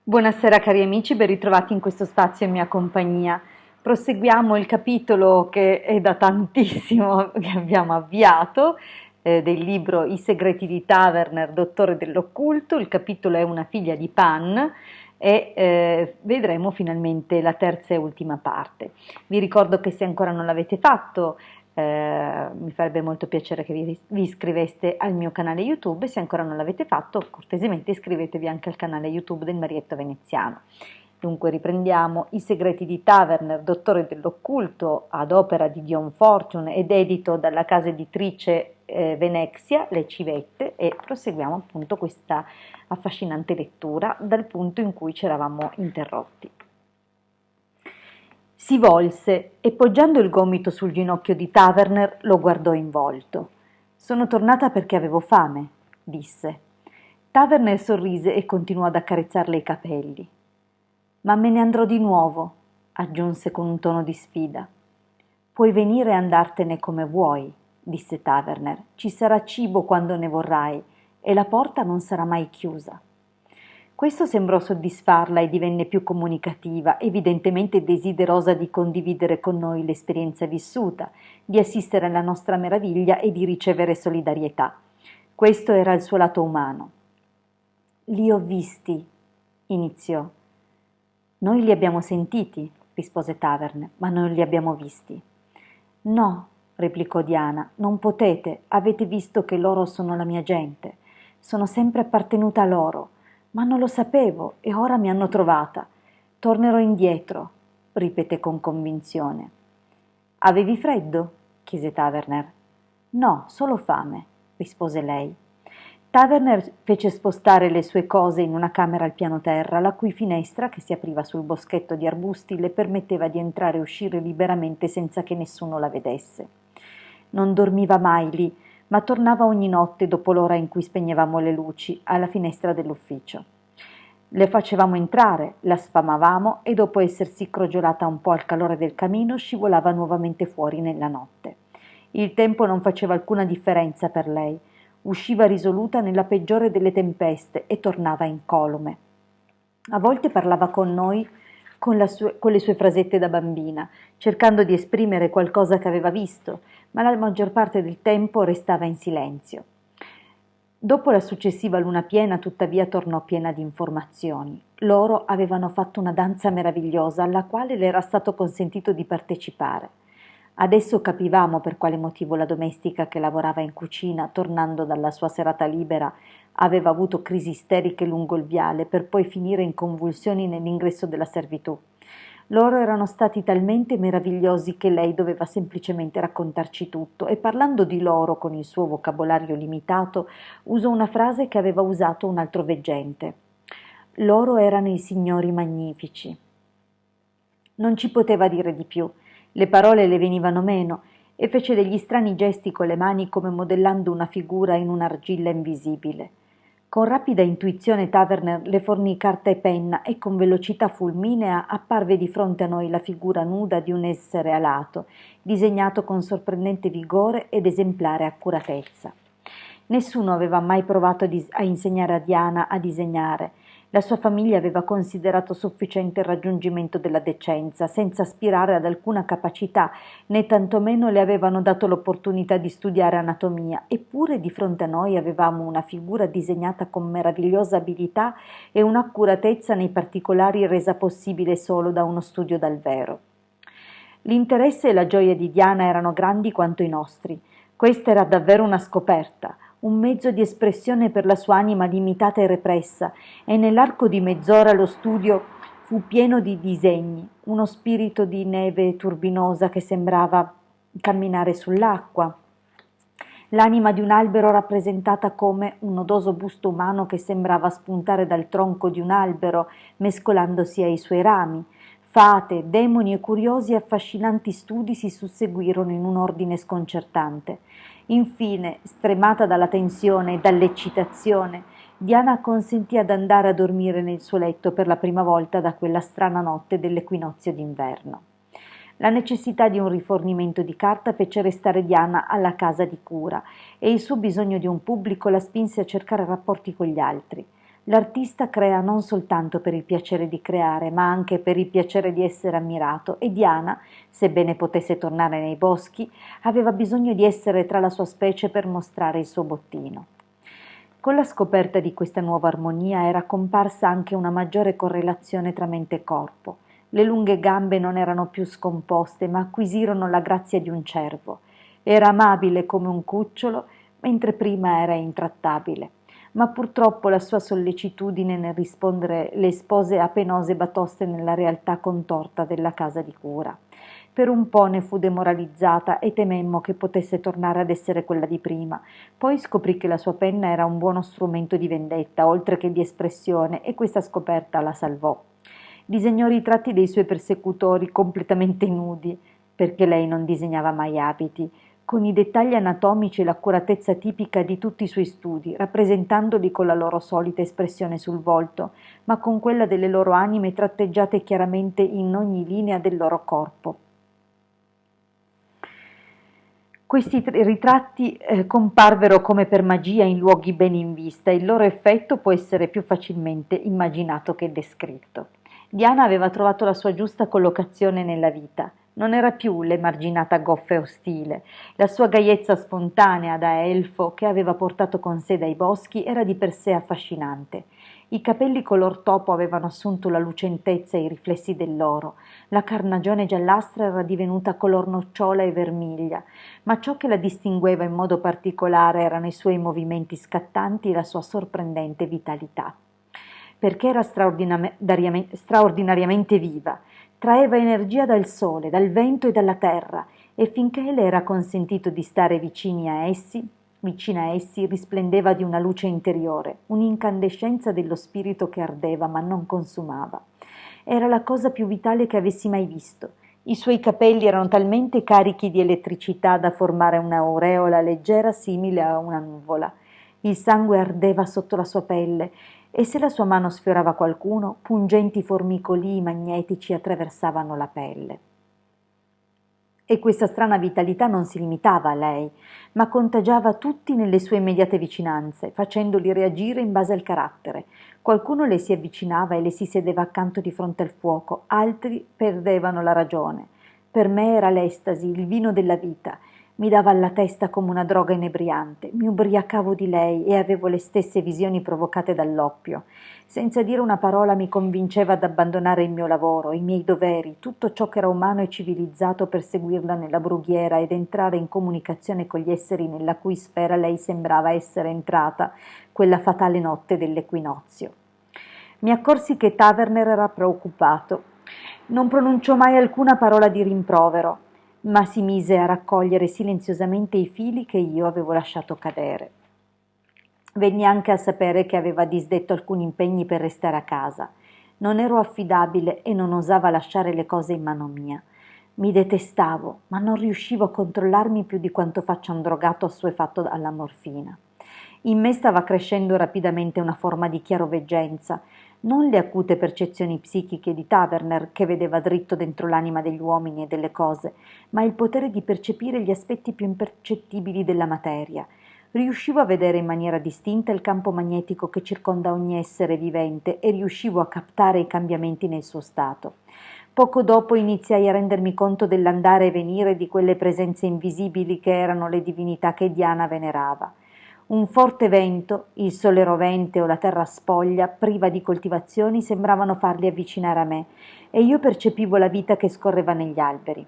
Buonasera cari amici, ben ritrovati in questo spazio in mia compagnia. Proseguiamo il capitolo che è da tantissimo che abbiamo avviato del libro I segreti di Taverner, dottore dell'occulto. Il capitolo è Una figlia di Pan e vedremo finalmente la terza e ultima parte. Vi ricordo che se ancora non l'avete fatto mi farebbe molto piacere che vi iscriveste al mio canale YouTube e se ancora non l'avete fatto, cortesemente iscrivetevi anche al canale YouTube del Marietto Veneziano. Dunque riprendiamo I segreti di Taverner, dottore dell'occulto, ad opera di Dion Fortune ed edito dalla casa editrice Venezia, Le Civette, e proseguiamo appunto questa affascinante lettura dal punto in cui ci eravamo interrotti. Si volse e poggiando il gomito sul ginocchio di Taverner lo guardò in volto. «Sono tornata perché avevo fame», disse. Taverner sorrise e continuò ad accarezzarle i capelli. «Ma me ne andrò di nuovo», aggiunse con un tono di sfida. «Puoi venire e andartene come vuoi», disse Taverner. «Ci sarà cibo quando ne vorrai e la porta non sarà mai chiusa». Questo sembrò soddisfarla e divenne più comunicativa, evidentemente desiderosa di condividere con noi l'esperienza vissuta, di assistere alla nostra meraviglia e di ricevere solidarietà. Questo era il suo lato umano. «Li ho visti», iniziò. «Noi li abbiamo sentiti», rispose Taverner, «ma non li abbiamo visti». «No», replicò Diana, «non potete, avete visto che loro sono la mia gente. Sono sempre appartenuta a loro. Ma non lo sapevo e ora mi hanno trovata. Tornerò indietro», ripeté con convinzione. «Avevi freddo?» chiese Taverner. «No, solo fame», rispose lei. Taverner fece spostare le sue cose in una camera al piano terra, la cui finestra, che si apriva sul boschetto di arbusti, le permetteva di entrare e uscire liberamente senza che nessuno la vedesse. Non dormiva mai lì, ma tornava ogni notte dopo l'ora in cui spegnevamo le luci alla finestra dell'ufficio. Le facevamo entrare, la sfamavamo e dopo essersi crogiolata un po' al calore del camino scivolava nuovamente fuori nella notte. Il tempo non faceva alcuna differenza per lei. Usciva risoluta nella peggiore delle tempeste e tornava incolume. A volte parlava con noi con le sue frasette da bambina, cercando di esprimere qualcosa che aveva visto, ma la maggior parte del tempo restava in silenzio. Dopo la successiva luna piena, tuttavia, tornò piena di informazioni. Loro avevano fatto una danza meravigliosa alla quale le era stato consentito di partecipare. Adesso capivamo per quale motivo la domestica che lavorava in cucina, tornando dalla sua serata libera, aveva avuto crisi isteriche lungo il viale per poi finire in convulsioni nell'ingresso della servitù. Loro erano stati talmente meravigliosi che lei doveva semplicemente raccontarci tutto e parlando di loro con il suo vocabolario limitato usò una frase che aveva usato un altro veggente. Loro erano i signori magnifici. Non ci poteva dire di più. Le parole le venivano meno e fece degli strani gesti con le mani come modellando una figura in un'argilla invisibile. Con rapida intuizione Taverner le fornì carta e penna e con velocità fulminea apparve di fronte a noi la figura nuda di un essere alato, disegnato con sorprendente vigore ed esemplare accuratezza. Nessuno aveva mai provato a insegnare a Diana a disegnare. La sua famiglia aveva considerato sufficiente il raggiungimento della decenza, senza aspirare ad alcuna capacità, né tantomeno le avevano dato l'opportunità di studiare anatomia, eppure di fronte a noi avevamo una figura disegnata con meravigliosa abilità e un'accuratezza nei particolari resa possibile solo da uno studio dal vero. L'interesse e la gioia di Diana erano grandi quanto i nostri. Questa era davvero una scoperta, un mezzo di espressione per la sua anima limitata e repressa, e nell'arco di mezz'ora lo studio fu pieno di disegni, uno spirito di neve turbinosa che sembrava camminare sull'acqua, l'anima di un albero rappresentata come un nodoso busto umano che sembrava spuntare dal tronco di un albero, mescolandosi ai suoi rami. Fate, demoni e curiosi e affascinanti studi si susseguirono in un ordine sconcertante. Infine, stremata dalla tensione e dall'eccitazione, Diana acconsentì ad andare a dormire nel suo letto per la prima volta da quella strana notte dell'equinozio d'inverno. La necessità di un rifornimento di carta fece restare Diana alla casa di cura e il suo bisogno di un pubblico la spinse a cercare rapporti con gli altri. L'artista crea non soltanto per il piacere di creare, ma anche per il piacere di essere ammirato, e Diana, sebbene potesse tornare nei boschi, aveva bisogno di essere tra la sua specie per mostrare il suo bottino. Con la scoperta di questa nuova armonia era comparsa anche una maggiore correlazione tra mente e corpo. Le lunghe gambe non erano più scomposte, ma acquisirono la grazia di un cervo. Era amabile come un cucciolo, mentre prima era intrattabile. Ma purtroppo la sua sollecitudine nel rispondere le spose a penose batoste nella realtà contorta della casa di cura. Per un po' ne fu demoralizzata e tememmo che potesse tornare ad essere quella di prima. Poi scoprì che la sua penna era un buono strumento di vendetta, oltre che di espressione, e questa scoperta la salvò. Disegnò ritratti dei suoi persecutori completamente nudi, perché lei non disegnava mai abiti, con i dettagli anatomici e l'accuratezza tipica di tutti i suoi studi, rappresentandoli con la loro solita espressione sul volto, ma con quella delle loro anime tratteggiate chiaramente in ogni linea del loro corpo. Questi ritratti comparvero come per magia in luoghi ben in vista e il loro effetto può essere più facilmente immaginato che descritto. Diana aveva trovato la sua giusta collocazione nella vita. Non era più l'emarginata goffa e ostile. La sua gaiezza spontanea da elfo che aveva portato con sé dai boschi era di per sé affascinante. I capelli color topo avevano assunto la lucentezza e i riflessi dell'oro. La carnagione giallastra era divenuta color nocciola e vermiglia, ma ciò che la distingueva in modo particolare erano i suoi movimenti scattanti e la sua sorprendente vitalità. Perché era straordinariamente viva, traeva energia dal sole, dal vento e dalla terra, e finché le era consentito di stare vicina a essi, risplendeva di una luce interiore, un'incandescenza dello spirito che ardeva ma non consumava. Era la cosa più vitale che avessi mai visto. I suoi capelli erano talmente carichi di elettricità da formare un'aureola leggera simile a una nuvola. Il sangue ardeva sotto la sua pelle e se la sua mano sfiorava qualcuno, pungenti formicolii magnetici attraversavano la pelle. E questa strana vitalità non si limitava a lei, ma contagiava tutti nelle sue immediate vicinanze, facendoli reagire in base al carattere. Qualcuno le si avvicinava e le si sedeva accanto di fronte al fuoco, altri perdevano la ragione. Per me era l'estasi, il vino della vita. Mi dava alla testa come una droga inebriante, mi ubriacavo di lei e avevo le stesse visioni provocate dall'oppio. Senza dire una parola mi convinceva ad abbandonare il mio lavoro, i miei doveri, tutto ciò che era umano e civilizzato per seguirla nella brughiera ed entrare in comunicazione con gli esseri nella cui sfera lei sembrava essere entrata quella fatale notte dell'equinozio. Mi accorsi che Taverner era preoccupato. Non pronunciò mai alcuna parola di rimprovero, ma si mise a raccogliere silenziosamente i fili che io avevo lasciato cadere. Venni anche a sapere che aveva disdetto alcuni impegni per restare a casa. Non ero affidabile e non osava lasciare le cose in mano mia. Mi detestavo, ma non riuscivo a controllarmi più di quanto faccia un drogato assuefatto alla morfina. In me stava crescendo rapidamente una forma di chiaroveggenza, non le acute percezioni psichiche di Taverner, che vedeva dritto dentro l'anima degli uomini e delle cose, ma il potere di percepire gli aspetti più impercettibili della materia. Riuscivo a vedere in maniera distinta il campo magnetico che circonda ogni essere vivente e riuscivo a captare i cambiamenti nel suo stato. Poco dopo iniziai a rendermi conto dell'andare e venire di quelle presenze invisibili che erano le divinità che Diana venerava. Un forte vento, il sole rovente o la terra spoglia, priva di coltivazioni, sembravano farli avvicinare a me, e io percepivo la vita che scorreva negli alberi.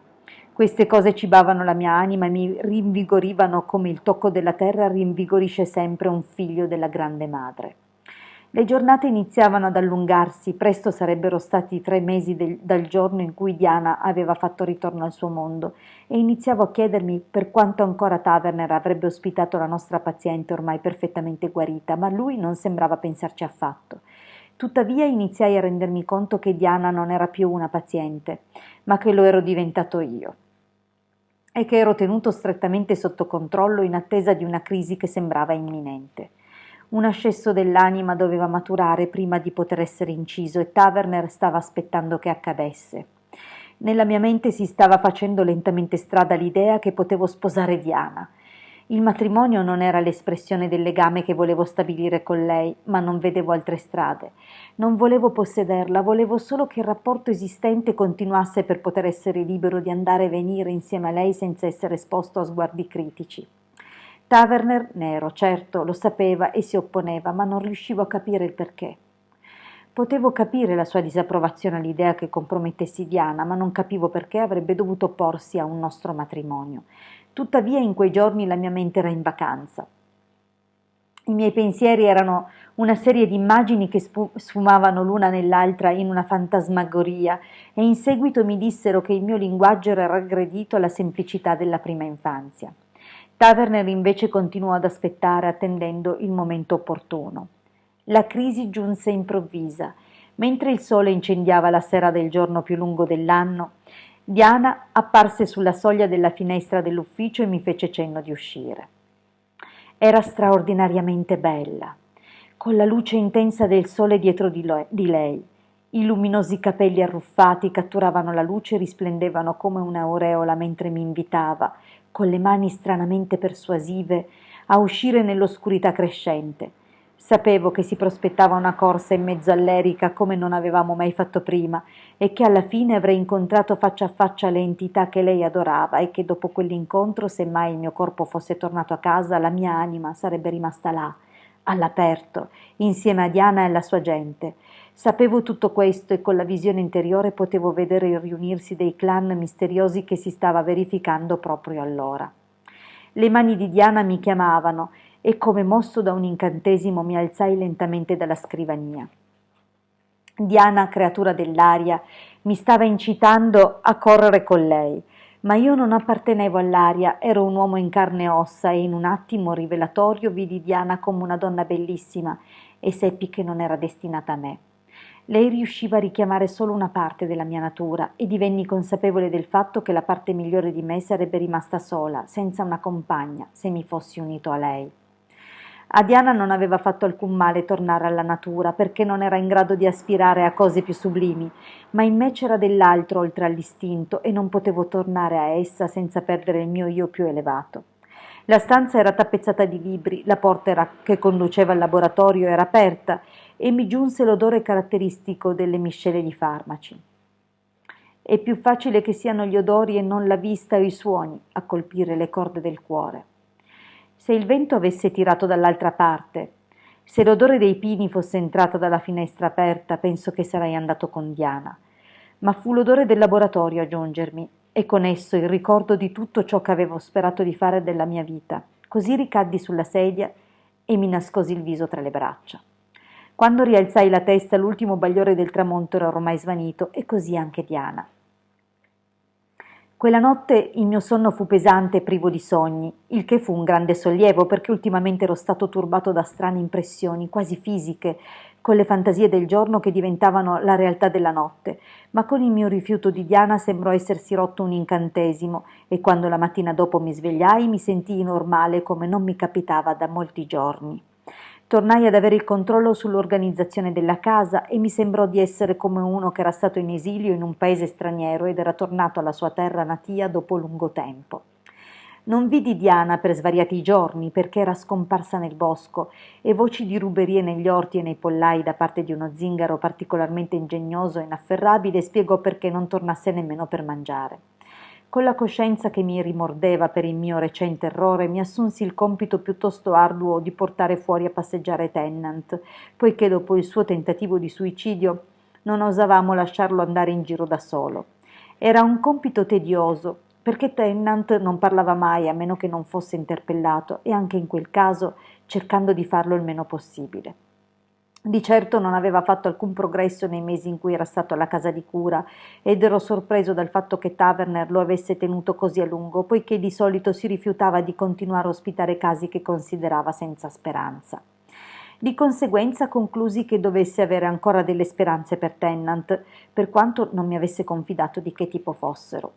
Queste cose cibavano la mia anima e mi rinvigorivano come il tocco della terra rinvigorisce sempre un figlio della grande madre. Le giornate iniziavano ad allungarsi, presto sarebbero stati 3 mesi dal giorno in cui Diana aveva fatto ritorno al suo mondo, e iniziavo a chiedermi per quanto ancora Taverner avrebbe ospitato la nostra paziente ormai perfettamente guarita, ma lui non sembrava pensarci affatto. Tuttavia iniziai a rendermi conto che Diana non era più una paziente, ma che lo ero diventato io, e che ero tenuto strettamente sotto controllo in attesa di una crisi che sembrava imminente. Un ascesso dell'anima doveva maturare prima di poter essere inciso e Taverner stava aspettando che accadesse. Nella mia mente si stava facendo lentamente strada l'idea che potevo sposare Diana. Il matrimonio non era l'espressione del legame che volevo stabilire con lei, ma non vedevo altre strade. Non volevo possederla, volevo solo che il rapporto esistente continuasse per poter essere libero di andare e venire insieme a lei senza essere esposto a sguardi critici. Taverner, ne ero certo, lo sapeva e si opponeva, ma non riuscivo a capire il perché. Potevo capire la sua disapprovazione all'idea che compromettessi Diana, ma non capivo perché avrebbe dovuto opporsi a un nostro matrimonio. Tuttavia in quei giorni la mia mente era in vacanza. I miei pensieri erano una serie di immagini che sfumavano l'una nell'altra in una fantasmagoria e in seguito mi dissero che il mio linguaggio era raggredito alla semplicità della prima infanzia. Taverner invece continuò ad aspettare attendendo il momento opportuno. La crisi giunse improvvisa. Mentre il sole incendiava la sera del giorno più lungo dell'anno, Diana apparse sulla soglia della finestra dell'ufficio e mi fece cenno di uscire. Era straordinariamente bella, con la luce intensa del sole dietro di lei. I luminosi capelli arruffati catturavano la luce e risplendevano come un'aureola mentre mi invitava, con le mani stranamente persuasive, a uscire nell'oscurità crescente. Sapevo che si prospettava una corsa in mezzo all'Erica come non avevamo mai fatto prima e che alla fine avrei incontrato faccia a faccia le entità che lei adorava e che dopo quell'incontro, se mai il mio corpo fosse tornato a casa, la mia anima sarebbe rimasta là, all'aperto, insieme a Diana e alla sua gente. Sapevo tutto questo e con la visione interiore potevo vedere il riunirsi dei clan misteriosi che si stava verificando proprio allora. Le mani di Diana mi chiamavano e come mosso da un incantesimo mi alzai lentamente dalla scrivania. Diana, creatura dell'aria, mi stava incitando a correre con lei, ma io non appartenevo all'aria, ero un uomo in carne e ossa e in un attimo rivelatorio vidi Diana come una donna bellissima e seppi che non era destinata a me. Lei riusciva a richiamare solo una parte della mia natura e divenni consapevole del fatto che la parte migliore di me sarebbe rimasta sola, senza una compagna, se mi fossi unito a lei. A Diana non aveva fatto alcun male tornare alla natura, perché non era in grado di aspirare a cose più sublimi, ma in me c'era dell'altro oltre all'istinto e non potevo tornare a essa senza perdere il mio io più elevato. La stanza era tappezzata di libri, la porta che conduceva al laboratorio era aperta e mi giunse l'odore caratteristico delle miscele di farmaci. È più facile che siano gli odori e non la vista o i suoni a colpire le corde del cuore. Se il vento avesse tirato dall'altra parte, se l'odore dei pini fosse entrata dalla finestra aperta, penso che sarei andato con Diana. Ma fu l'odore del laboratorio a giungermi, e con esso il ricordo di tutto ciò che avevo sperato di fare della mia vita. Così ricaddi sulla sedia e mi nascosi il viso tra le braccia. Quando rialzai la testa, l'ultimo bagliore del tramonto era ormai svanito, e così anche Diana. Quella notte il mio sonno fu pesante e privo di sogni, il che fu un grande sollievo perché ultimamente ero stato turbato da strane impressioni, quasi fisiche, con le fantasie del giorno che diventavano la realtà della notte, ma con il mio rifiuto di Diana sembrò essersi rotto un incantesimo e quando la mattina dopo mi svegliai mi sentii normale come non mi capitava da molti giorni. Tornai ad avere il controllo sull'organizzazione della casa e mi sembrò di essere come uno che era stato in esilio in un paese straniero ed era tornato alla sua terra natia dopo lungo tempo. Non vidi Diana per svariati giorni perché era scomparsa nel bosco e voci di ruberie negli orti e nei pollai da parte di uno zingaro particolarmente ingegnoso e inafferrabile spiegò perché non tornasse nemmeno per mangiare. Con la coscienza che mi rimordeva per il mio recente errore, mi assunsi il compito piuttosto arduo di portare fuori a passeggiare Tennant, poiché dopo il suo tentativo di suicidio non osavamo lasciarlo andare in giro da solo. Era un compito tedioso, perché Tennant non parlava mai a meno che non fosse interpellato, e anche in quel caso cercando di farlo il meno possibile. Di certo non aveva fatto alcun progresso nei mesi in cui era stato alla casa di cura ed ero sorpreso dal fatto che Taverner lo avesse tenuto così a lungo, poiché di solito si rifiutava di continuare a ospitare casi che considerava senza speranza. Di conseguenza conclusi che dovesse avere ancora delle speranze per Tennant, per quanto non mi avesse confidato di che tipo fossero.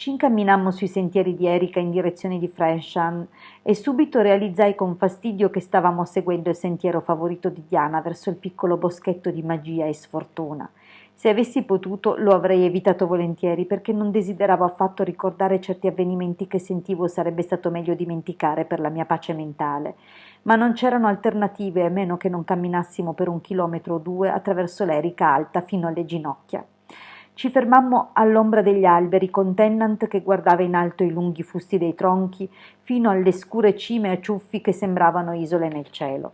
Ci incamminammo sui sentieri di Erika in direzione di Frensham e subito realizzai con fastidio che stavamo seguendo il sentiero favorito di Diana verso il piccolo boschetto di magia e sfortuna. Se avessi potuto lo avrei evitato volentieri perché non desideravo affatto ricordare certi avvenimenti che sentivo sarebbe stato meglio dimenticare per la mia pace mentale, ma non c'erano alternative a meno che non camminassimo per 1 chilometro o 2 attraverso l'erica alta fino alle ginocchia. Ci fermammo all'ombra degli alberi con Tennant che guardava in alto i lunghi fusti dei tronchi fino alle scure cime a ciuffi che sembravano isole nel cielo.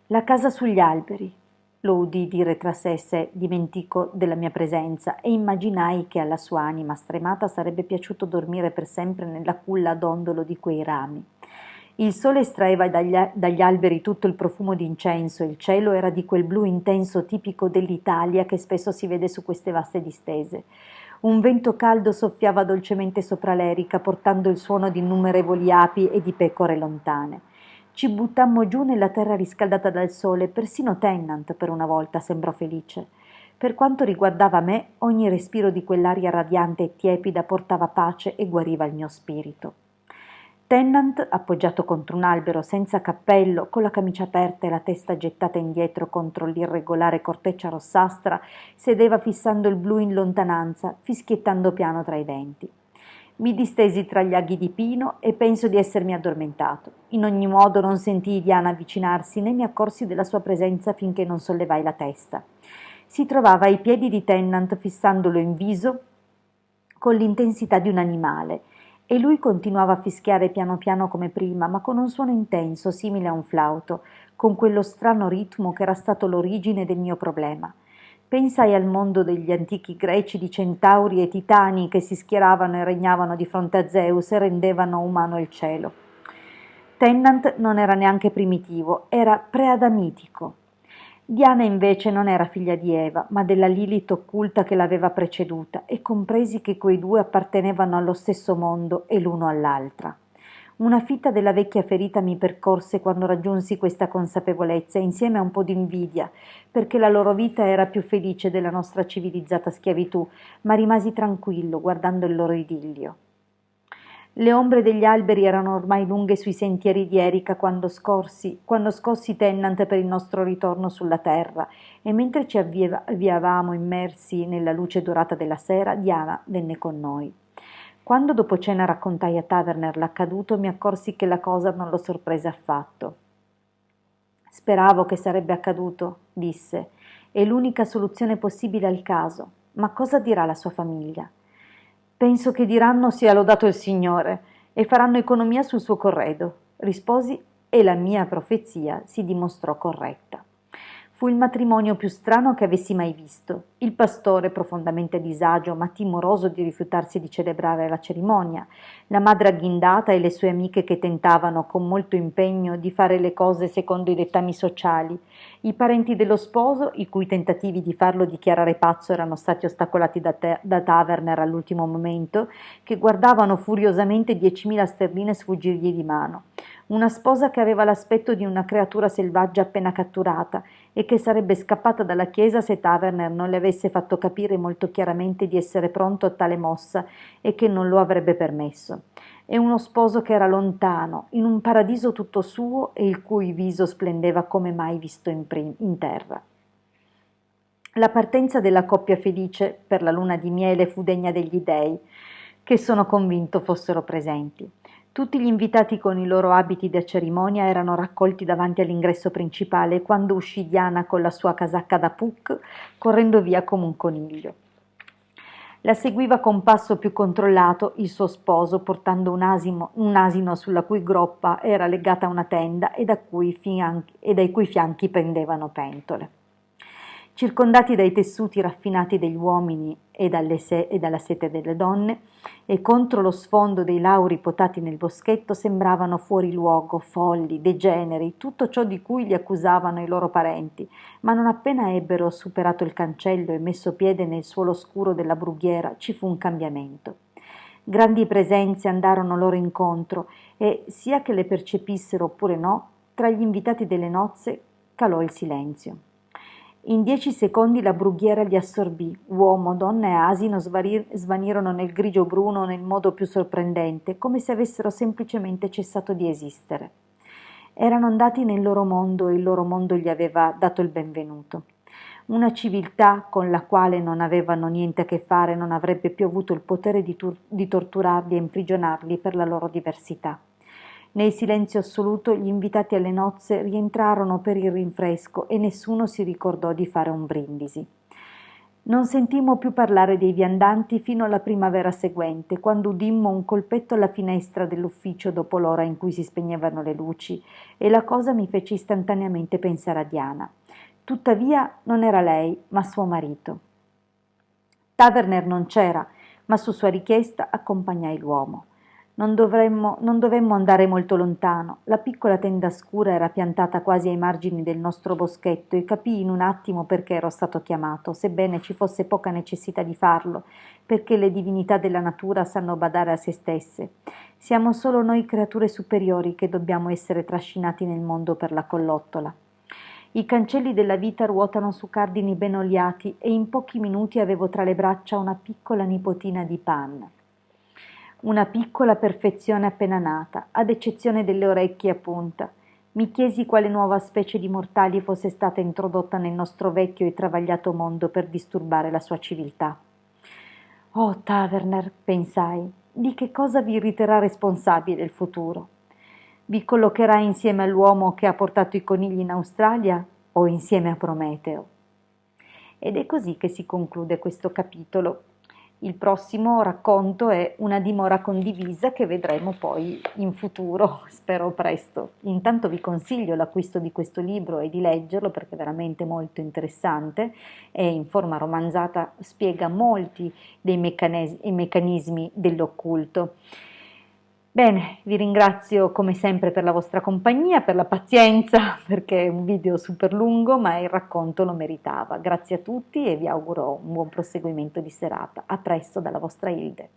La casa sugli alberi, lo udii dire tra sé e sé, dimentico della mia presenza e immaginai che alla sua anima stremata sarebbe piaciuto dormire per sempre nella culla dondolo di quei rami. Il sole estraeva dagli alberi tutto il profumo d'incenso e il cielo era di quel blu intenso tipico dell'Italia che spesso si vede su queste vaste distese. Un vento caldo soffiava dolcemente sopra l'erica, portando il suono di innumerevoli api e di pecore lontane. Ci buttammo giù nella terra riscaldata dal sole, persino Tennant per una volta sembrò felice. Per quanto riguardava me, ogni respiro di quell'aria radiante e tiepida portava pace e guariva il mio spirito. Tennant, appoggiato contro un albero senza cappello, con la camicia aperta e la testa gettata indietro contro l'irregolare corteccia rossastra, sedeva fissando il blu in lontananza, fischiettando piano tra i denti. Mi distesi tra gli aghi di pino e penso di essermi addormentato. In ogni modo non sentii Diana avvicinarsi né mi accorsi della sua presenza finché non sollevai la testa. Si trovava ai piedi di Tennant fissandolo in viso con l'intensità di un animale e lui continuava a fischiare piano piano come prima, ma con un suono intenso, simile a un flauto, con quello strano ritmo che era stato l'origine del mio problema. Pensai al mondo degli antichi greci di centauri e titani che si schieravano e regnavano di fronte a Zeus e rendevano umano il cielo. Tennant non era neanche primitivo, era preadamitico. Diana invece non era figlia di Eva, ma della Lilith occulta che l'aveva preceduta, e compresi che quei due appartenevano allo stesso mondo e l'uno all'altra. Una fitta della vecchia ferita mi percorse quando raggiunsi questa consapevolezza, insieme a un po' di invidia, perché la loro vita era più felice della nostra civilizzata schiavitù, ma rimasi tranquillo guardando il loro idillio. Le ombre degli alberi erano ormai lunghe sui sentieri di Erika quando scossi Tennant per il nostro ritorno sulla terra, e mentre ci avviavamo immersi nella luce dorata della sera, Diana venne con noi. Quando dopo cena raccontai a Taverner l'accaduto, mi accorsi che la cosa non lo sorprese affatto. «Speravo che sarebbe accaduto», disse. «È l'unica soluzione possibile al caso. Ma cosa dirà la sua famiglia?» «Penso che diranno sia lodato il Signore e faranno economia sul suo corredo», risposi, e la mia profezia si dimostrò corretta. Fu il matrimonio più strano che avessi mai visto. Il pastore, profondamente a disagio ma timoroso di rifiutarsi di celebrare la cerimonia, la madre agghindata e le sue amiche che tentavano con molto impegno di fare le cose secondo i dettami sociali, i parenti dello sposo, i cui tentativi di farlo dichiarare pazzo erano stati ostacolati da Taverner all'ultimo momento, che guardavano furiosamente 10.000 sterline sfuggirgli di mano. Una sposa che aveva l'aspetto di una creatura selvaggia appena catturata e che sarebbe scappata dalla chiesa se Taverner non le avesse fatto capire molto chiaramente di essere pronto a tale mossa e che non lo avrebbe permesso. E uno sposo che era lontano, in un paradiso tutto suo e il cui viso splendeva come mai visto in terra. La partenza della coppia felice per la luna di miele fu degna degli dei, che sono convinto fossero presenti. Tutti gli invitati con i loro abiti da cerimonia erano raccolti davanti all'ingresso principale quando uscì Diana con la sua casacca da Puck, correndo via come un coniglio. La seguiva con passo più controllato il suo sposo, portando un asino sulla cui groppa era legata una tenda e dai cui fianchi pendevano pentole. Circondati dai tessuti raffinati degli uomini e dalla sete delle donne, e contro lo sfondo dei lauri potati nel boschetto, sembravano fuori luogo, folli, degeneri, tutto ciò di cui li accusavano i loro parenti, ma non appena ebbero superato il cancello e messo piede nel suolo scuro della brughiera, ci fu un cambiamento. Grandi presenze andarono loro incontro e, sia che le percepissero oppure no, tra gli invitati delle nozze calò il silenzio. In 10 secondi la brughiera li assorbì, uomo, donna e asino svanirono nel grigio bruno nel modo più sorprendente, come se avessero semplicemente cessato di esistere. Erano andati nel loro mondo e il loro mondo gli aveva dato il benvenuto. Una civiltà con la quale non avevano niente a che fare non avrebbe più avuto il potere di torturarli e imprigionarli per la loro diversità. Nel silenzio assoluto gli invitati alle nozze rientrarono per il rinfresco e nessuno si ricordò di fare un brindisi. Non sentimmo più parlare dei viandanti fino alla primavera seguente, quando udimmo un colpetto alla finestra dell'ufficio dopo l'ora in cui si spegnevano le luci, e la cosa mi fece istantaneamente pensare a Diana. Tuttavia non era lei, ma suo marito. Taverner non c'era, ma su sua richiesta accompagnai l'uomo. Non dovemmo andare molto lontano. La piccola tenda scura era piantata quasi ai margini del nostro boschetto e capii in un attimo perché ero stato chiamato, sebbene ci fosse poca necessità di farlo, perché le divinità della natura sanno badare a se stesse. Siamo solo noi creature superiori che dobbiamo essere trascinati nel mondo per la collottola. I cancelli della vita ruotano su cardini ben oliati e in pochi minuti avevo tra le braccia una piccola nipotina di Pan. Una piccola perfezione appena nata, ad eccezione delle orecchie a punta. Mi chiesi quale nuova specie di mortali fosse stata introdotta nel nostro vecchio e travagliato mondo per disturbare la sua civiltà. Oh, Taverner, pensai, di che cosa vi riterrà responsabile il futuro? Vi collocherà insieme all'uomo che ha portato i conigli in Australia o insieme a Prometeo? Ed è così che si conclude questo capitolo. Il prossimo racconto è una dimora condivisa che vedremo poi in futuro, spero presto. Intanto vi consiglio l'acquisto di questo libro e di leggerlo perché è veramente molto interessante e in forma romanzata spiega molti dei meccanismi dell'occulto. Bene, vi ringrazio come sempre per la vostra compagnia, per la pazienza, perché è un video super lungo, ma il racconto lo meritava. Grazie a tutti e vi auguro un buon proseguimento di serata. A presto dalla vostra Hilde.